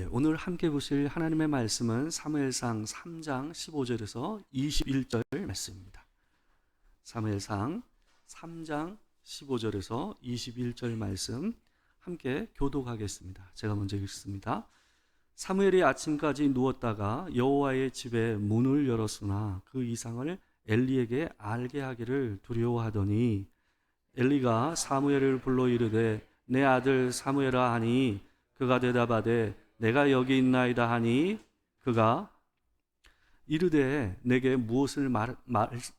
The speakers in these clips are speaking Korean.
오늘 함께 보실 하나님의 말씀은 사무엘상 3장 15절에서 21절 말씀입니다. 사무엘상 3장 15절에서 21절 말씀 함께 교독하겠습니다. 제가 먼저 읽습니다. 사무엘이 아침까지 누웠다가 여호와의 집에 문을 열었으나 그 이상을 엘리에게 알게 하기를 두려워하더니 엘리가 사무엘을 불러 이르되 내 아들 사무엘아 하니 그가 대답하되 내가 여기 있나이다 하니 그가 이르되 내게 무엇을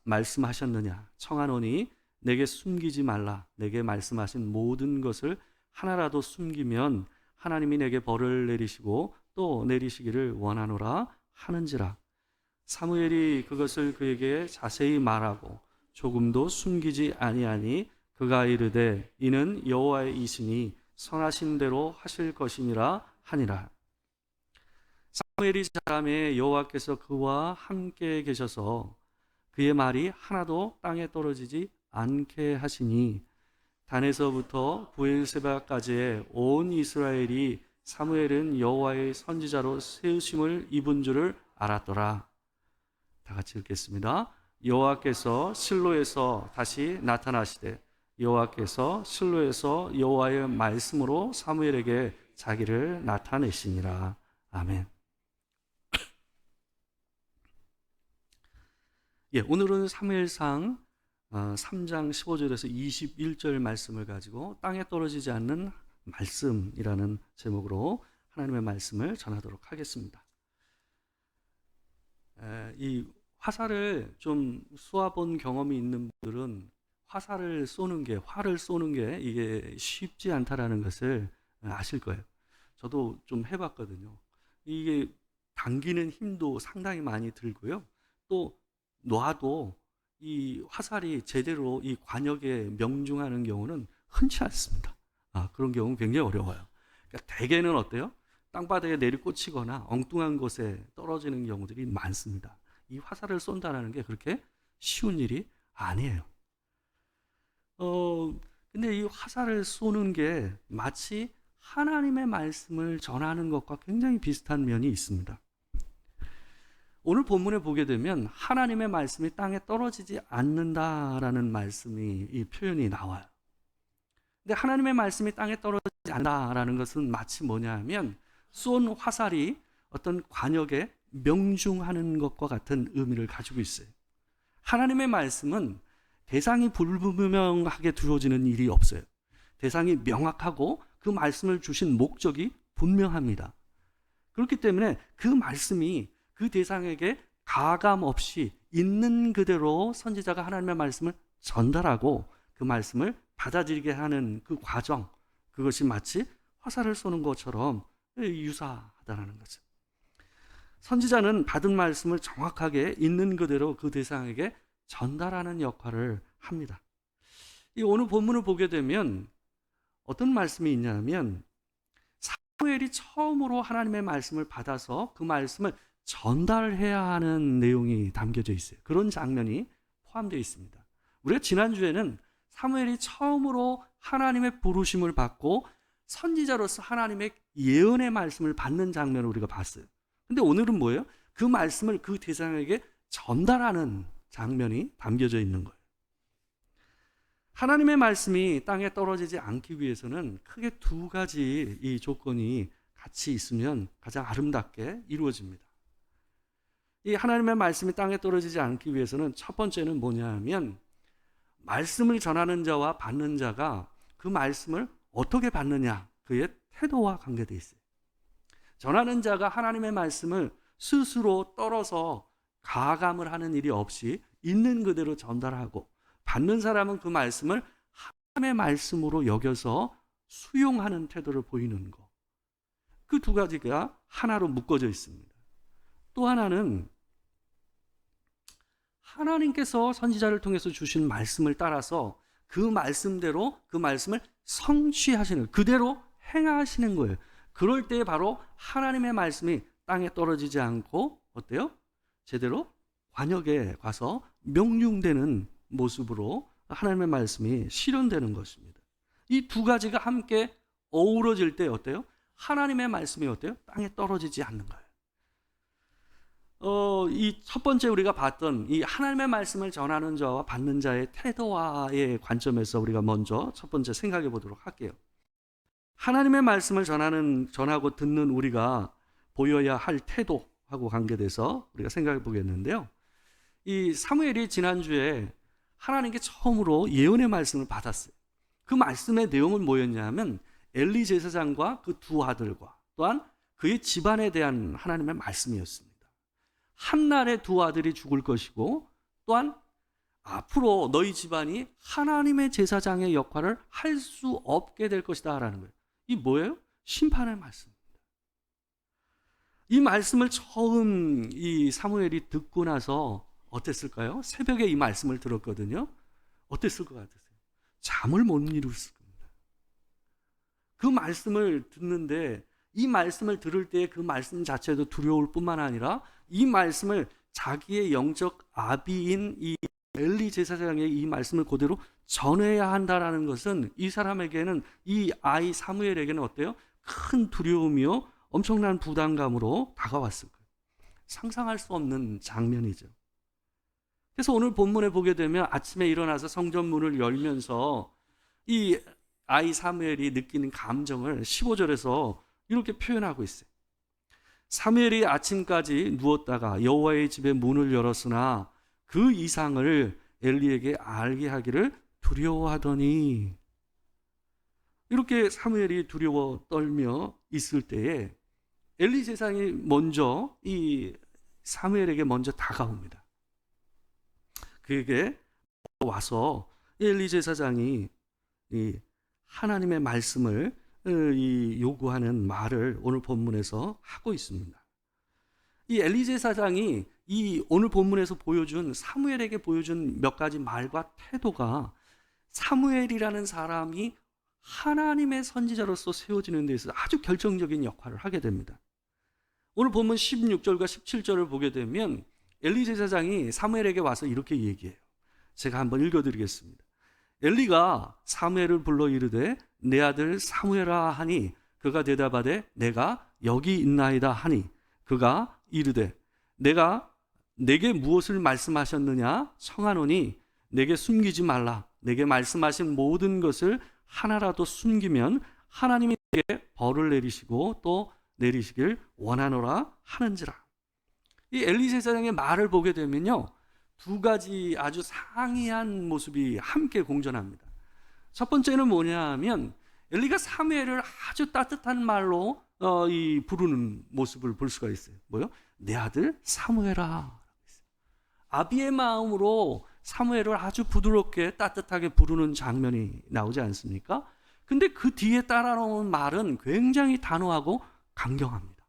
말씀하셨느냐 청하노니 내게 숨기지 말라. 내게 말씀하신 모든 것을 하나라도 숨기면 하나님이 내게 벌을 내리시고 또 내리시기를 원하노라 하는지라. 사무엘이 그것을 그에게 자세히 말하고 조금도 숨기지 아니하니 그가 이르되 이는 여호와의 이시니 선하신 대로 하실 것이니라 하니라. 사무엘이 자라매 여호와께서 그와 함께 계셔서 그의 말이 하나도 땅에 떨어지지 않게 하시니 단에서부터 브엘세바까지의 온 이스라엘이 사무엘은 여호와의 선지자로 세우심을 입은 줄을 알았더라. 다 같이 읽겠습니다. 여호와께서 실로에서 다시 나타나시되 여호와께서 실로에서 여호와의 말씀으로 사무엘에게 자기를 나타내시니라. 아멘. 오늘은 사무엘상 3장 15절에서 21절 말씀을 가지고 땅에 떨어지지 않는 말씀이라는 제목으로 하나님의 말씀을 전하도록 하겠습니다. 이 화살을 좀 쏘아본 경험이 있는 분들은 화를 쏘는 게 이게 쉽지 않다라는 것을 아실 거예요. 저도 좀 해봤거든요. 이게 당기는 힘도 상당히 많이 들고요. 또 놔도 이 화살이 제대로 이 관역에 명중하는 경우는 흔치 않습니다. 그런 경우는 굉장히 어려워요. 그러니까 대개는 어때요? 땅바닥에 내리꽂히거나 엉뚱한 곳에 떨어지는 경우들이 많습니다. 이 화살을 쏜다는 게 그렇게 쉬운 일이 아니에요. 근데 이 화살을 쏘는 게 마치 하나님의 말씀을 전하는 것과 굉장히 비슷한 면이 있습니다. 오늘 본문에 보게 되면 하나님의 말씀이 땅에 떨어지지 않는다라는 말씀이 이 표현이 나와요. 근데 하나님의 말씀이 땅에 떨어지지 않는다라는 것은 마치 뭐냐 하면 쏜 화살이 어떤 관역에 명중하는 것과 같은 의미를 가지고 있어요. 하나님의 말씀은 대상이 불분명하게 두어지는 일이 없어요. 대상이 명확하고 그 말씀을 주신 목적이 분명합니다. 그렇기 때문에 그 말씀이 그 대상에게 가감 없이 있는 그대로 선지자가 하나님의 말씀을 전달하고 그 말씀을 받아들이게 하는 그 과정, 그것이 마치 화살을 쏘는 것처럼 유사하다는 거죠. 선지자는 받은 말씀을 정확하게 있는 그대로 그 대상에게 전달하는 역할을 합니다. 이 오늘 본문을 보게 되면 어떤 말씀이 있냐면 사무엘이 처음으로 하나님의 말씀을 받아서 그 말씀을 전달해야 하는 내용이 담겨져 있어요. 그런 장면이 포함되어 있습니다. 우리가 지난주에는 사무엘이 처음으로 하나님의 부르심을 받고 선지자로서 하나님의 예언의 말씀을 받는 장면을 우리가 봤어요. 근데 오늘은 뭐예요? 그 말씀을 그 대상에게 전달하는 장면이 담겨져 있는 거예요. 하나님의 말씀이 땅에 떨어지지 않기 위해서는 크게 두 가지 이 조건이 같이 있으면 가장 아름답게 이루어집니다. 이 하나님의 말씀이 땅에 떨어지지 않기 위해서는 첫 번째는 뭐냐 하면 말씀을 전하는 자와 받는 자가 그 말씀을 어떻게 받느냐, 그의 태도와 관계되어 있어요. 전하는 자가 하나님의 말씀을 스스로 떨어서 가감을 하는 일이 없이 있는 그대로 전달하고, 받는 사람은 그 말씀을 하나님의 말씀으로 여겨서 수용하는 태도를 보이는 것. 그 두 가지가 하나로 묶어져 있습니다. 또 하나는 하나님께서 선지자를 통해서 주신 말씀을 따라서 그 말씀대로 그 말씀을 성취하시는, 그대로 행하시는 거예요. 그럴 때 바로 하나님의 말씀이 땅에 떨어지지 않고 어때요? 제대로 관역에 가서 명중되는 모습으로 하나님의 말씀이 실현되는 것입니다. 이 두 가지가 함께 어우러질 때 어때요? 하나님의 말씀이 어때요? 땅에 떨어지지 않는 거예요. 이 첫 번째 우리가 봤던 이 하나님의 말씀을 전하는 자와 받는 자의 태도와의 관점에서 우리가 먼저 첫 번째 생각해 보도록 할게요. 하나님의 말씀을 전하고 듣는 우리가 보여야 할 태도하고 관계돼서 우리가 생각해 보겠는데요. 이 사무엘이 지난주에 하나님께 처음으로 예언의 말씀을 받았어요. 그 말씀의 내용은 뭐였냐면 엘리 제사장과 그 두 아들과 또한 그의 집안에 대한 하나님의 말씀이었습니다. 한날에 두 아들이 죽을 것이고 또한 앞으로 너희 집안이 하나님의 제사장의 역할을 할 수 없게 될 것이다 라는 거예요. 이 뭐예요? 심판의 말씀입니다. 이 말씀을 처음 이 사무엘이 듣고 나서 어땠을까요? 새벽에 이 말씀을 들었거든요. 어땠을 것 같으세요? 잠을 못 이뤘을 겁니다. 그 말씀을 듣는데 이 말씀을 들을 때 그 말씀 자체도 두려울 뿐만 아니라 이 말씀을 자기의 영적 아비인 이 엘리 제사장의 이 말씀을 그대로 전해야 한다라는 것은 이 사람에게는 이 아이 사무엘에게는 어때요? 큰 두려움이요 엄청난 부담감으로 다가왔을 거예요. 상상할 수 없는 장면이죠. 그래서 오늘 본문에 보게 되면 아침에 일어나서 성전 문을 열면서 이 아이 사무엘이 느끼는 감정을 15절에서 이렇게 표현하고 있어요. 사무엘이 아침까지 누웠다가 여호와의 집에 문을 열었으나 그 이상을 엘리에게 알게 하기를 두려워하더니, 이렇게 사무엘이 두려워 떨며 있을 때에 엘리 제사장이 먼저 이 사무엘에게 먼저 다가옵니다. 그에게 와서 엘리 제사장이 이 하나님의 말씀을 요구하는 말을 오늘 본문에서 하고 있습니다. 이 엘리 제사장이 이 오늘 본문에서 보여준 사무엘에게 보여준 몇 가지 말과 태도가 사무엘이라는 사람이 하나님의 선지자로서 세워지는 데 있어서 아주 결정적인 역할을 하게 됩니다. 오늘 본문 16절과 17절을 보게 되면 엘리 제사장이 사무엘에게 와서 이렇게 얘기해요. 제가 한번 읽어드리겠습니다. 엘리가 사무엘을 불러 이르되 내 아들 사무엘아 하니 그가 대답하되 내가 여기 있나이다 하니 그가 이르되 내가 내게 무엇을 말씀하셨느냐 청하노니 내게 숨기지 말라. 내게 말씀하신 모든 것을 하나라도 숨기면 하나님이 내게 벌을 내리시고 또 내리시길 원하노라 하는지라. 이 엘리 제사장의 말을 보게 되면요, 두 가지 아주 상이한 모습이 함께 공존합니다. 첫 번째는 뭐냐 하면 엘리가 사무엘을 아주 따뜻한 말로 부르는 모습을 볼 수가 있어요. 뭐요? 내 아들 사무엘아. 아비의 마음으로 사무엘을 아주 부드럽게 따뜻하게 부르는 장면이 나오지 않습니까? 근데 그 뒤에 따라오는 말은 굉장히 단호하고 강경합니다.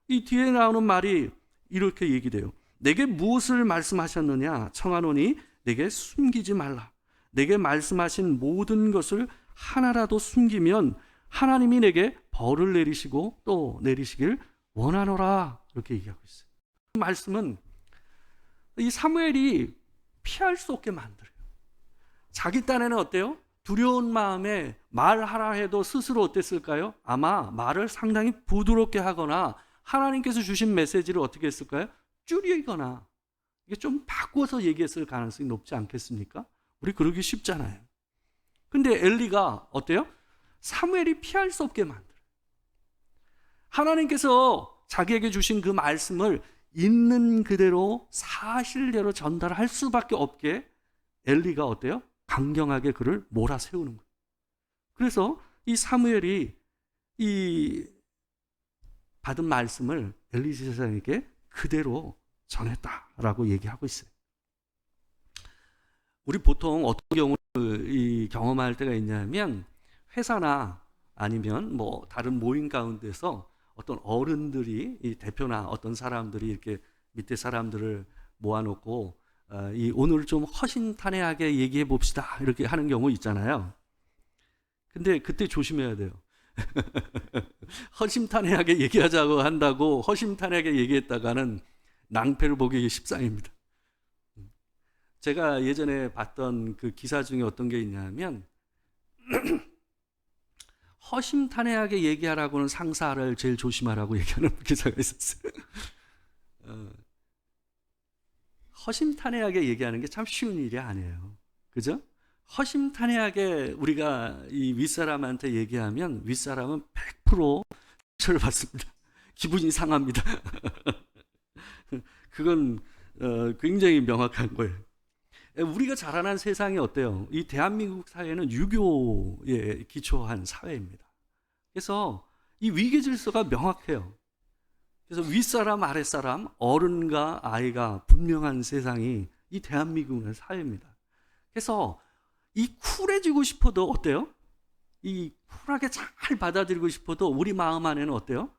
이 뒤에 나오는 말이 이렇게 얘기돼요. 내게 무엇을 말씀하셨느냐 청하노니 내게 숨기지 말라. 내게 말씀하신 모든 것을 하나라도 숨기면 하나님이 내게 벌을 내리시고 또 내리시길 원하노라. 이렇게 얘기하고 있어요. 그 말씀은 이 사무엘이 피할 수 없게 만들어요. 자기 딴에는 어때요? 두려운 마음에 말하라 해도 스스로 어땠을까요? 아마 말을 상당히 부드럽게 하거나 하나님께서 주신 메시지를 어떻게 했을까요? 줄이거나 이게 좀 바꿔서 얘기했을 가능성이 높지 않겠습니까? 우리 그러기 쉽잖아요. 근데 엘리가 어때요? 사무엘이 피할 수 없게 만들어요. 하나님께서 자기에게 주신 그 말씀을 있는 그대로 사실대로 전달할 수밖에 없게 엘리가 어때요? 강경하게 그를 몰아세우는 거예요. 그래서 이 사무엘이 이 받은 말씀을 엘리 제사장에게 그대로 전했다라고 얘기하고 있어요. 우리 보통 어떤 경우를 경험할 때가 있냐면 회사나 아니면 뭐 다른 모임 가운데서 어떤 어른들이 이 대표나 어떤 사람들이 이렇게 밑에 사람들을 모아놓고 오늘 좀 허심탄회하게 얘기해 봅시다 이렇게 하는 경우 있잖아요. 근데 그때 조심해야 돼요. 허심탄회하게 얘기하자고 한다고 허심탄회하게 얘기했다가는 낭패를 보기 십상입니다. 제가 예전에 봤던 그 기사 중에 어떤 게 있냐면 허심탄회하게 얘기하라고는 상사를 제일 조심하라고 얘기하는 기사가 있었어요. 허심탄회하게 얘기하는 게 참 쉬운 일이 아니에요. 그죠? 허심탄회하게 우리가 이 윗사람한테 얘기하면 윗사람은 100% 상처를 받습니다. 기분이 상합니다. 그건 굉장히 명확한 거예요. 우리가 자라난 세상이 어때요? 이 대한민국 사회는 유교에 기초한 사회입니다. 그래서 이 위계 질서가 명확해요. 그래서 윗사람, 아랫사람, 어른과 아이가 분명한 세상이 이 대한민국의 사회입니다. 그래서 이 쿨해지고 싶어도 어때요? 이 쿨하게 잘 받아들이고 싶어도 우리 마음 안에는 어때요?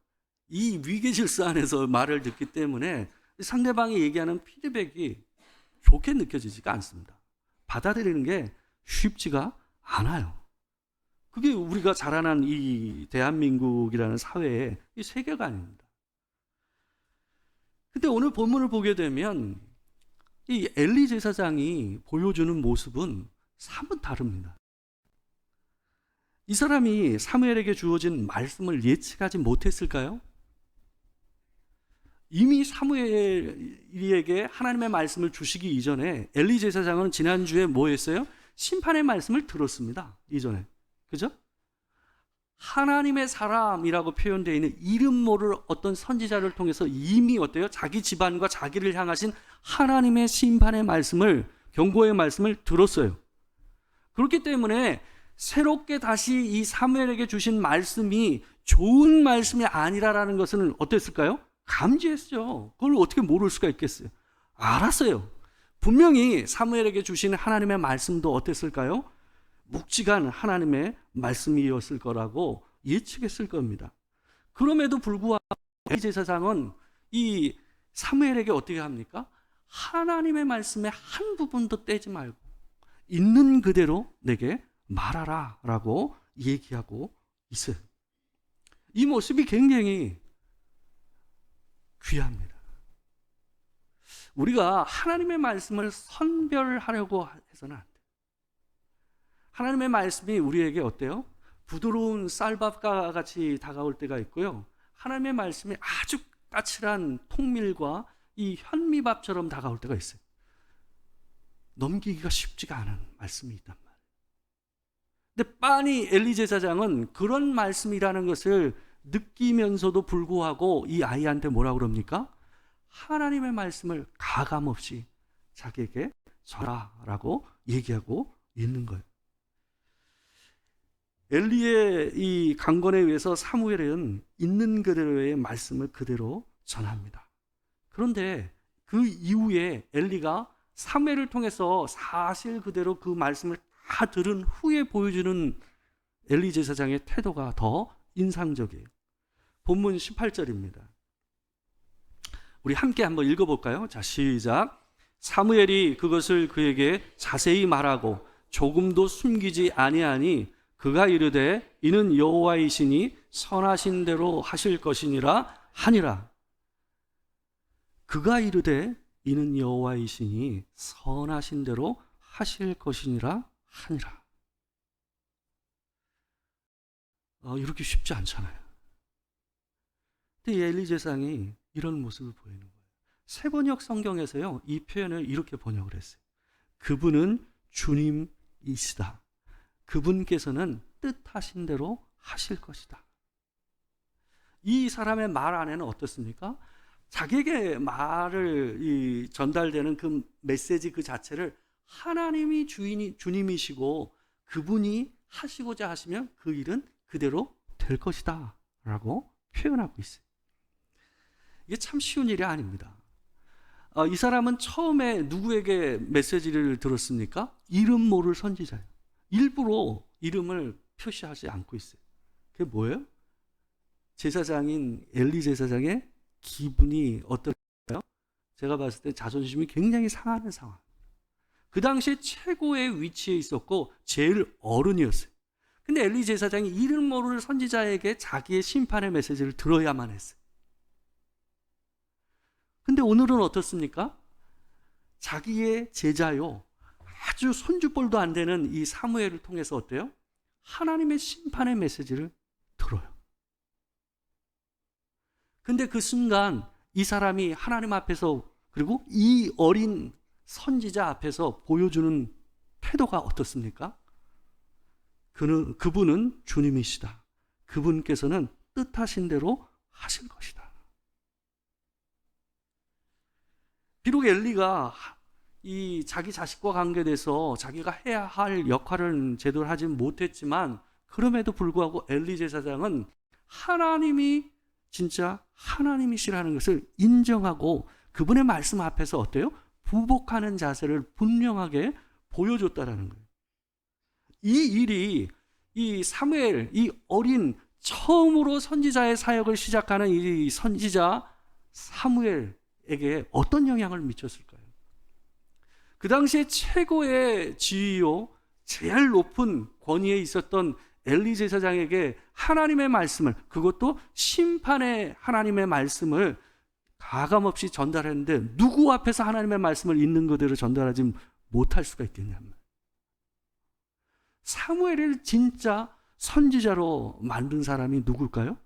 이 위계 질서 안에서 말을 듣기 때문에 상대방이 얘기하는 피드백이 좋게 느껴지지가 않습니다. 받아들이는 게 쉽지가 않아요. 그게 우리가 자라난 이 대한민국이라는 사회의 이 세계관입니다. 근데 오늘 본문을 보게 되면 이 엘리 제사장이 보여주는 모습은 사뭇 다릅니다. 이 사람이 사무엘에게 주어진 말씀을 예측하지 못했을까요? 이미 사무엘에게 하나님의 말씀을 주시기 이전에 엘리 제사장은 지난주에 뭐 했어요? 심판의 말씀을 들었습니다. 이전에. 그죠? 하나님의 사람이라고 표현되어 있는 이름 모를 어떤 선지자를 통해서 이미 어때요? 자기 집안과 자기를 향하신 하나님의 심판의 말씀을, 경고의 말씀을 들었어요. 그렇기 때문에 새롭게 다시 이 사무엘에게 주신 말씀이 좋은 말씀이 아니라라는 것은 어땠을까요? 감지했죠. 그걸 어떻게 모를 수가 있겠어요? 알았어요. 분명히 사무엘에게 주신 하나님의 말씀도 어땠을까요? 묵직한 하나님의 말씀이었을 거라고 예측했을 겁니다. 그럼에도 불구하고 엘리 제사장은 이 사무엘에게 어떻게 합니까? 하나님의 말씀의 한 부분도 떼지 말고 있는 그대로 내게 말하라 라고 얘기하고 있어요. 이 모습이 굉장히 귀합니다. 우리가 하나님의 말씀을 선별하려고 해서는 안 돼요. 하나님의 말씀이 우리에게 어때요? 부드러운 쌀밥과 같이 다가올 때가 있고요. 하나님의 말씀이 아주 까칠한 통밀과 이 현미밥처럼 다가올 때가 있어요. 넘기기가 쉽지가 않은 말씀이 있단 말이에요. 근데 빤히 엘리 제사장은 그런 말씀이라는 것을 느끼면서도 불구하고 이 아이한테 뭐라고 그럽니까? 하나님의 말씀을 가감없이 자기에게 전하라고 얘기하고 있는 거예요. 엘리의 이 강권에 의해서 사무엘은 있는 그대로의 말씀을 그대로 전합니다. 그런데 그 이후에 엘리가 사무엘을 통해서 사실 그대로 그 말씀을 다 들은 후에 보여주는 엘리 제사장의 태도가 더 인상적이에요. 본문 18절입니다. 우리 함께 한번 읽어볼까요? 자, 시작. 사무엘이 그것을 그에게 자세히 말하고 조금도 숨기지 아니하니 그가 이르되 이는 여호와이시니 선하신 대로 하실 것이니라 하니라. 그가 이르되 이는 여호와이시니 선하신 대로 하실 것이니라 하니라. 이렇게 쉽지 않잖아요. 근데 엘리 제사장이 이런 모습을 보이는 거예요. 세번역 성경에서요, 이 표현을 이렇게 번역을 했어요. 그분은 주님이시다. 그분께서는 뜻하신 대로 하실 것이다. 이 사람의 말 안에는 어떻습니까? 자기에게 말을 전달되는 그 메시지 그 자체를 하나님이 주님이시고 그분이 하시고자 하시면 그 일은 그대로 될 것이다 라고 표현하고 있어요. 이게 참 쉬운 일이 아닙니다. 이 사람은 처음에 누구에게 메시지를 들었습니까? 이름 모를 선지자예요. 일부러 이름을 표시하지 않고 있어요. 그게 뭐예요? 제사장인 엘리 제사장의 기분이 어떨까요? 제가 봤을 때 자존심이 굉장히 상하는 상황. 그 당시에 최고의 위치에 있었고 제일 어른이었어요. 근데 엘리 제사장이 이름 모를 선지자에게 자기의 심판의 메시지를 들어야만 했어요. 근데 오늘은 어떻습니까? 자기의 제자요, 아주 손주볼도 안 되는 이 사무엘을 통해서 어때요? 하나님의 심판의 메시지를 근데 그 순간 이 사람이 하나님 앞에서 그리고 이 어린 선지자 앞에서 보여주는 태도가 어떻습니까? 그분은 주님이시다. 그분께서는 뜻하신 대로 하실 것이다. 비록 엘리가 이 자기 자식과 관계돼서 자기가 해야 할 역할을 제대로 하지 못했지만 그럼에도 불구하고 엘리 제사장은 하나님이 진짜 하나님이시라는 것을 인정하고 그분의 말씀 앞에서 어때요? 부복하는 자세를 분명하게 보여줬다라는 거예요. 이 일이 이 사무엘, 이 어린 처음으로 선지자의 사역을 시작하는 이 선지자 사무엘에게 어떤 영향을 미쳤을까요? 그 당시에 최고의 지위요, 제일 높은 권위에 있었던 엘리 제사장에게 하나님의 말씀을, 그것도 심판의 하나님의 말씀을 가감없이 전달했는데 누구 앞에서 하나님의 말씀을 있는 그대로 전달하지 못할 수가 있겠냐면 사무엘을 진짜 선지자로 만든 사람이 누굴까요?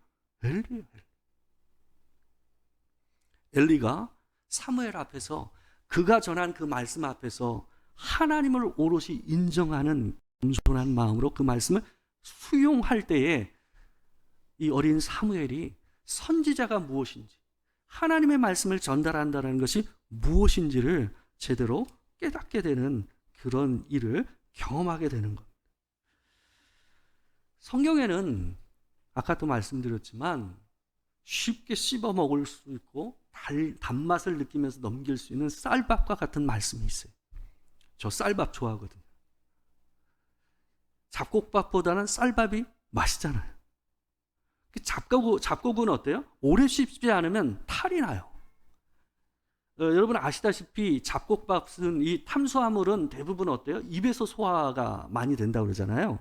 엘리예요. 엘리가 사무엘 앞에서 그가 전한 그 말씀 앞에서 하나님을 오롯이 인정하는 겸손한 마음으로 그 말씀을 수용할 때에 이 어린 사무엘이 선지자가 무엇인지, 하나님의 말씀을 전달한다는 것이 무엇인지를 제대로 깨닫게 되는 그런 일을 경험하게 되는 겁니다. 성경에는 아까도 말씀드렸지만 쉽게 씹어 먹을 수 있고 단맛을 느끼면서 넘길 수 있는 쌀밥과 같은 말씀이 있어요. 저 쌀밥 좋아하거든요. 잡곡밥보다는 쌀밥이 맛있잖아요. 잡곡은 어때요? 오래 씹지 않으면 탈이 나요. 여러분 아시다시피 잡곡밥은 이 탄수화물은 대부분 어때요? 입에서 소화가 많이 된다고 그러잖아요.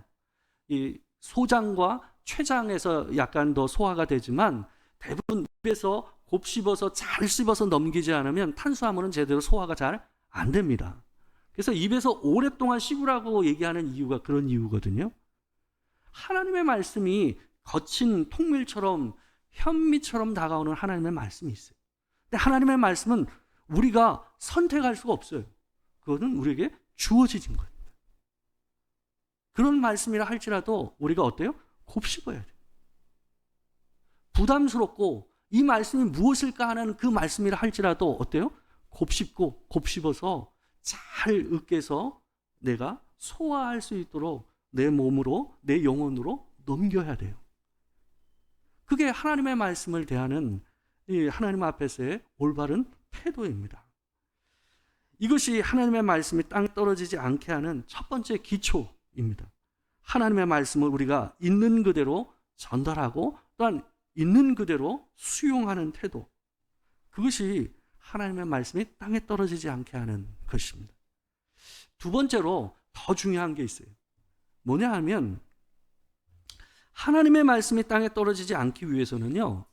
이 소장과 췌장에서 약간 더 소화가 되지만 대부분 입에서 곱씹어서 잘 씹어서 넘기지 않으면 탄수화물은 제대로 소화가 잘 안 됩니다. 그래서 입에서 오랫동안 씹으라고 얘기하는 이유가 그런 이유거든요. 하나님의 말씀이 거친 통밀처럼 현미처럼 다가오는 하나님의 말씀이 있어요. 근데 하나님의 말씀은 우리가 선택할 수가 없어요. 그거는 우리에게 주어지는 거예요. 그런 말씀이라 할지라도 우리가 어때요? 곱씹어야 돼요. 부담스럽고 이 말씀이 무엇일까 하는 그 말씀이라 할지라도 어때요? 곱씹어서 잘 으깨서 내가 소화할 수 있도록 내 몸으로, 내 영혼으로 넘겨야 돼요. 그게 하나님의 말씀을 대하는 이 하나님 앞에서의 올바른 태도입니다. 이것이 하나님의 말씀이 땅에 떨어지지 않게 하는 첫 번째 기초입니다. 하나님의 말씀을 우리가 있는 그대로 전달하고 또한 있는 그대로 수용하는 태도, 그것이 하나님의 말씀이 땅에 떨어지지 않게 하는 것입니다. 두 번째로 더 중요한 게 있어요. 뭐냐 하면 하나님의 말씀이 땅에 떨어지지 않기 위해서는요,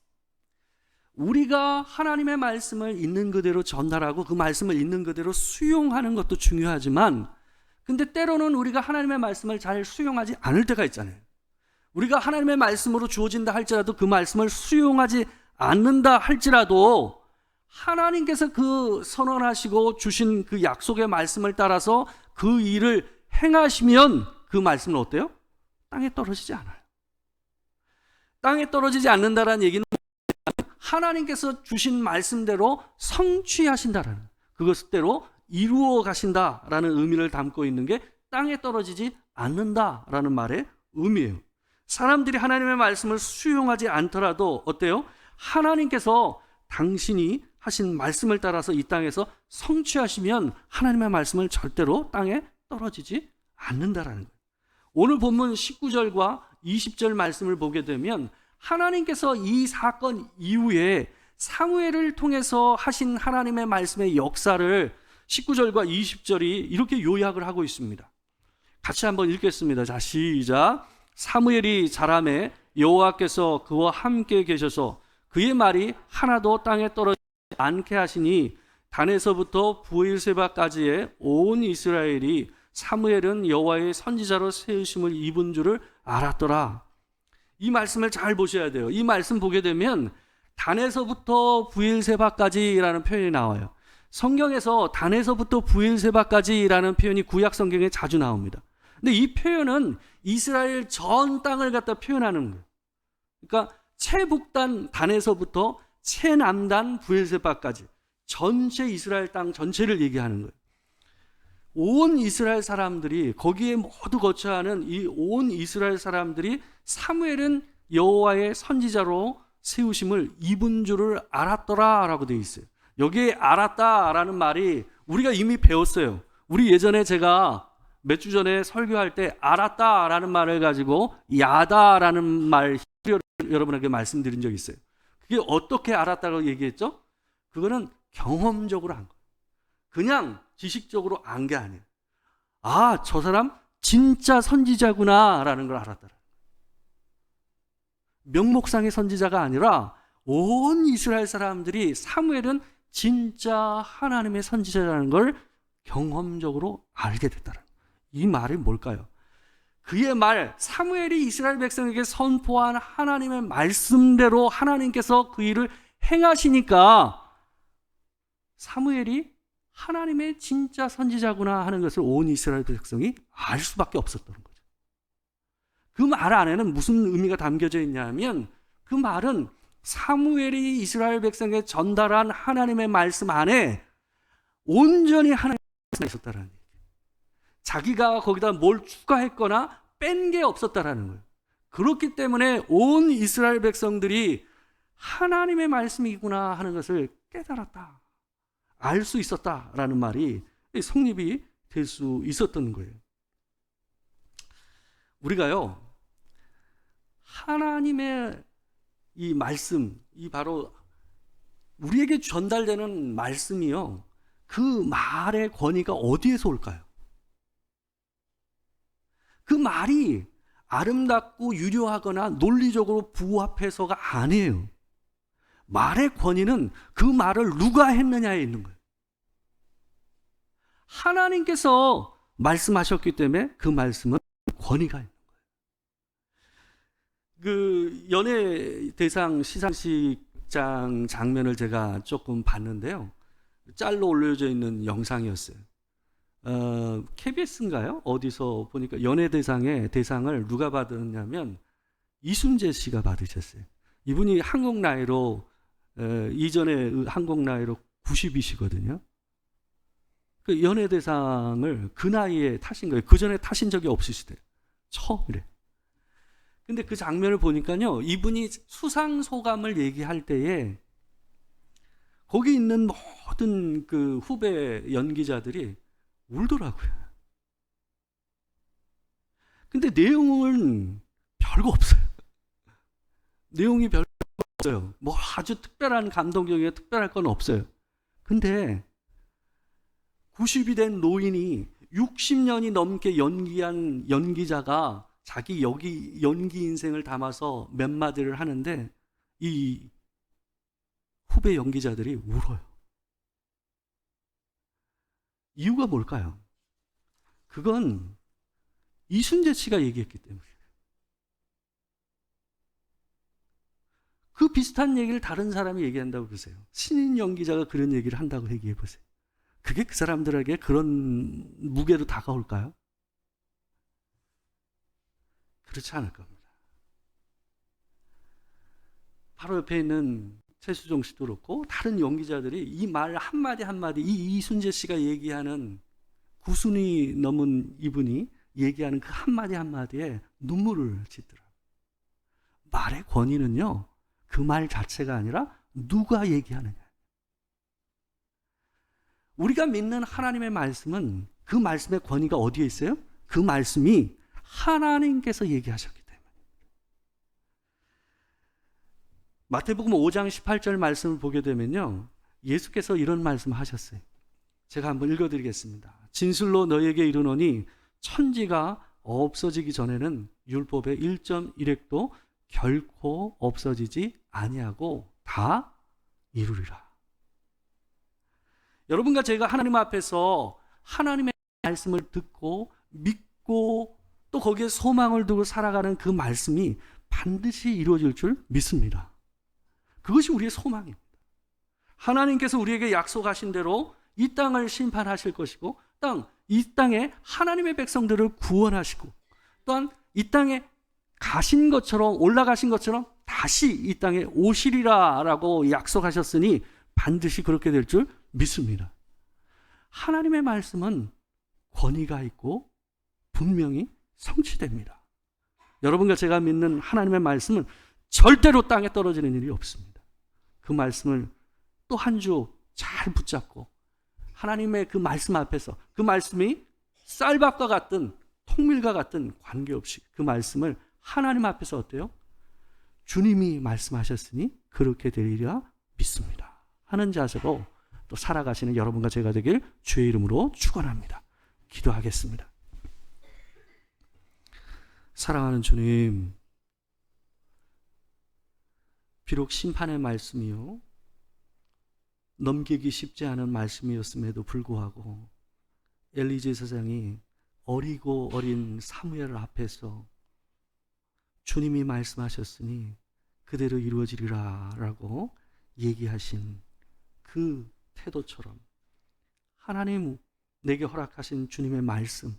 우리가 하나님의 말씀을 있는 그대로 전달하고 그 말씀을 있는 그대로 수용하는 것도 중요하지만, 근데 때로는 우리가 하나님의 말씀을 잘 수용하지 않을 때가 있잖아요. 우리가 하나님의 말씀으로 주어진다 할지라도 그 말씀을 수용하지 않는다 할지라도 하나님께서 그 선언하시고 주신 그 약속의 말씀을 따라서 그 일을 행하시면 그 말씀은 어때요? 땅에 떨어지지 않아요. 땅에 떨어지지 않는다라는 얘기는 하나님께서 주신 말씀대로 성취하신다라는, 그것대로 이루어 가신다라는 의미를 담고 있는 게 땅에 떨어지지 않는다라는 말의 의미예요. 사람들이 하나님의 말씀을 수용하지 않더라도 어때요? 하나님께서 당신이 하신 말씀을 따라서 이 땅에서 성취하시면 하나님의 말씀을 절대로 땅에 떨어지지 않는다라는 거예요. 오늘 본문 19절과 20절 말씀을 보게 되면 하나님께서 이 사건 이후에 사무엘을 통해서 하신 하나님의 말씀의 역사를 19절과 20절이 이렇게 요약을 하고 있습니다. 같이 한번 읽겠습니다. 자, 시작. 사무엘이 자라매 여호와께서 그와 함께 계셔서 그의 말이 하나도 땅에 떨어지지 않게 하시니 단에서부터 브엘세바까지의 온 이스라엘이 사무엘은 여호와의 선지자로 세우심을 입은 줄을 알았더라. 이 말씀을 잘 보셔야 돼요. 이 말씀 보게 되면 단에서부터 부엘세바까지라는 표현이 나와요. 성경에서 단에서부터 부엘세바까지라는 표현이 구약 성경에 자주 나옵니다. 근데 이 표현은 이스라엘 전 땅을 갖다 표현하는 거예요. 그러니까 최북단 단에서부터 최남단 부엘세바까지 전체 이스라엘 땅 전체를 얘기하는 거예요. 온 이스라엘 사람들이 거기에 모두 거처하는 이 온 이스라엘 사람들이 사무엘은 여호와의 선지자로 세우심을 입은 줄을 알았더라라고 되어 있어요. 여기에 알았다라는 말이 우리가 이미 배웠어요. 우리 예전에 제가 몇 주 전에 설교할 때 알았다라는 말을 가지고 야다라는 말 여러분에게 말씀드린 적이 있어요. 그게 어떻게 알았다고 얘기했죠? 그거는 경험적으로 한 거예요. 그냥 지식적으로 안 게 아니에요. 아, 저 사람 진짜 선지자구나라는 걸 알았더라. 명목상의 선지자가 아니라 온 이스라엘 사람들이 사무엘은 진짜 하나님의 선지자라는 걸 경험적으로 알게 됐다는 이 말이 뭘까요? 그의 말, 사무엘이 이스라엘 백성에게 선포한 하나님의 말씀대로 하나님께서 그 일을 행하시니까 사무엘이 하나님의 진짜 선지자구나 하는 것을 온 이스라엘 백성이 알 수밖에 없었던 거죠. 그 말 안에는 무슨 의미가 담겨져 있냐면 그 말은 사무엘이 이스라엘 백성에게 전달한 하나님의 말씀 안에 온전히 하나님의 말씀이 있었다는 얘기예요. 자기가 거기다 뭘 추가했거나 뺀 게 없었다라는 거예요. 그렇기 때문에 온 이스라엘 백성들이 하나님의 말씀이구나 하는 것을 깨달았다. 알 수 있었다라는 말이 성립이 될 수 있었던 거예요. 우리가요, 하나님의 이 말씀, 이 바로 우리에게 전달되는 말씀이요, 그 말의 권위가 어디에서 올까요? 그 말이 아름답고 유려하거나 논리적으로 부합해서가 아니에요. 말의 권위는 그 말을 누가 했느냐에 있는 거예요. 하나님께서 말씀하셨기 때문에 그 말씀은 권위가 있는 거예요. 그 연예대상 시상식장 장면을 제가 조금 봤는데요. 짤로 올려져 있는 영상이었어요. KBS인가요? 어디서 보니까 연예대상의 대상을 누가 받았냐면 이순재 씨가 받으셨어요. 이분이 한국 나이로 이전에 한국 나이로 90이시거든요. 그 연예대상을 그 나이에 타신 거예요. 그 전에 타신 적이 없으시대요. 처음이래. 근데 그 장면을 보니까요, 이분이 수상 소감을 얘기할 때에 거기 있는 모든 그 후배 연기자들이 울더라고요. 근데 내용은 별거 없어요. 내용이 별거 없어요. 뭐 아주 특별한 감동적이고 특별할 건 없어요. 근데 90이 된 노인이 60년이 넘게 연기한 연기자가 자기 연기 인생을 담아서 몇 마디를 하는데 이 후배 연기자들이 울어요. 이유가 뭘까요? 그건 이순재 씨가 얘기했기 때문이에요. 그 비슷한 얘기를 다른 사람이 얘기한다고 보세요. 신인 연기자가 그런 얘기를 한다고 얘기해 보세요. 그게 그 사람들에게 그런 무게로 다가올까요? 그렇지 않을 겁니다. 바로 옆에 있는 최수종 씨도 그렇고 다른 연기자들이 이 말 한마디 한마디, 이 이순재 씨가 얘기하는 90이 넘은 이분이 얘기하는 그 한마디 한마디에 눈물을 짓더라고요. 말의 권위는요, 그 말 자체가 아니라 누가 얘기하느냐. 우리가 믿는 하나님의 말씀은 그 말씀의 권위가 어디에 있어요? 그 말씀이 하나님께서 얘기하셨기 때문에. 마태복음 5장 18절 말씀을 보게 되면요, 예수께서 이런 말씀을 하셨어요. 제가 한번 읽어드리겠습니다. 진실로 너희에게 이르노니 천지가 없어지기 전에는 율법의 1.1획도 결코 없어지지 아니하고 다 이루리라. 여러분과 제가 하나님 앞에서 하나님의 말씀을 듣고 믿고 또 거기에 소망을 두고 살아가는 그 말씀이 반드시 이루어질 줄 믿습니다. 그것이 우리의 소망입니다. 하나님께서 우리에게 약속하신 대로 이 땅을 심판하실 것이고, 이 땅에 하나님의 백성들을 구원하시고, 또한 이 땅에 가신 것처럼, 올라가신 것처럼 다시 이 땅에 오시리라 라고 약속하셨으니 반드시 그렇게 될 줄 믿습니다. 하나님의 말씀은 권위가 있고 분명히 성취됩니다. 여러분과 제가 믿는 하나님의 말씀은 절대로 땅에 떨어지는 일이 없습니다. 그 말씀을 또 한 주 잘 붙잡고 하나님의 그 말씀 앞에서, 그 말씀이 쌀밥과 같든 통밀과 같든 관계없이 그 말씀을 하나님 앞에서 어때요? 주님이 말씀하셨으니 그렇게 되리라 믿습니다 하는 자세로 또 살아가시는 여러분과 제가 되길 주의 이름으로 축원합니다. 기도하겠습니다. 사랑하는 주님, 비록 심판의 말씀이요, 넘기기 쉽지 않은 말씀이었음에도 불구하고 엘리 제사장이 어리고 어린 사무엘 앞에서 주님이 말씀하셨으니 그대로 이루어지리라 라고 얘기하신 그 태도처럼 하나님 내게 허락하신 주님의 말씀,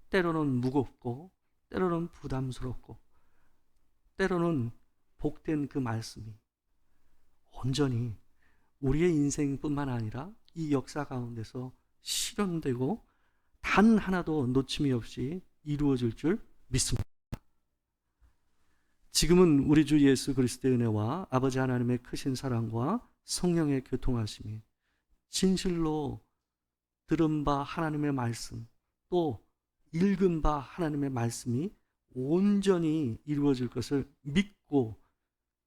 때로는 무겁고 때로는 부담스럽고 때로는 복된 그 말씀이 온전히 우리의 인생뿐만 아니라 이 역사 가운데서 실현되고 단 하나도 놓침이 없이 이루어질 줄 믿습니다. 지금은 우리 주 예수 그리스도의 은혜와 아버지 하나님의 크신 사랑과 성령의 교통하심이 진실로 들은 바 하나님의 말씀, 또 읽은 바 하나님의 말씀이 온전히 이루어질 것을 믿고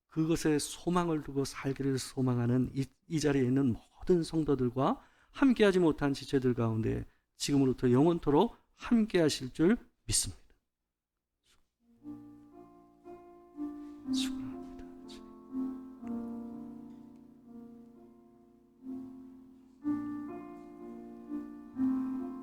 그것에 소망을 두고 살기를 소망하는 이 자리에 있는 모든 성도들과 함께하지 못한 지체들 가운데 지금으로부터 영원토록 함께하실 줄 믿습니다.